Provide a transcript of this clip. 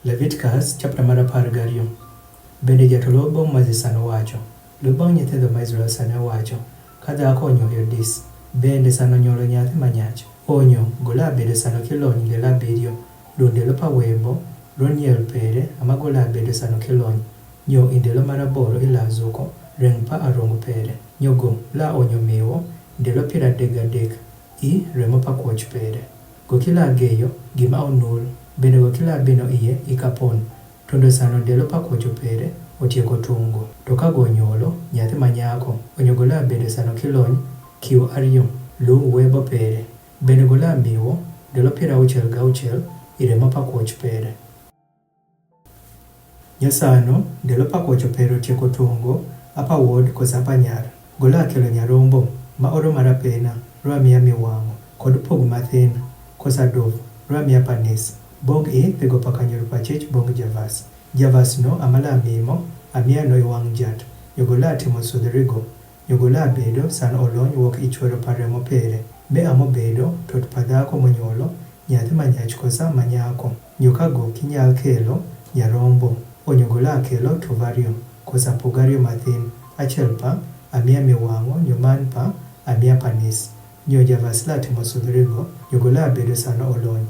Leviticus chapter mar 12. Bende jatelo bang' Moses wacho, luw bang' nyithindo ma Israel sane wacho, ka dhako onyuolo dis, bende sano nyuolo nyathi manyach. Onyo, gola bedo sano kilony ndelo 7, ndelo pawembo, roniel pere, amagola bedo sano kilony. Nyo indelo mar 8 ila zuko, reng pa arongo pere. Nyogo, la onyo miwo, ndelo 33, remo pa kwoch pere. Gokila geyo, gima onul, bende gokila bino iye ikapon. Tondo sano ndelo pa kwocho pere, otieko tungo. To ka gonyolo, nyathi manyako, onyogola bedo sano kilony, kiwo ariyo, lu webo pere. Bende gola miwo, ndelo 66, iremo pa kwoch pere. Nyasano, ndelo pa kwocho pere otieko tungo, apa wuod kosa apa nyar. Gola kelo nyarombo, ma oro marapena, roa miya miwang'o, kod pog mathin, kosa dov, roa miya panis. Bong pego pakanyor pachich bong javas. Javas no amala mimo, amiya no iwang' jat. Yogola timo sudhrigo. Yogola bedo san olony wuok ichwero paremo pere. Be amo bedo tot padhako monyuolo, nyathi manyach kosa manyako. Nyokago kinyal kelo, nyarombo. Onyogola kelo tovario, kosa pogario mathin. Achiel pa, amiya miwang'o, nyoman pa, amiya panis. Nyo javas la timo sudhrigo, yogola bedo sano olony.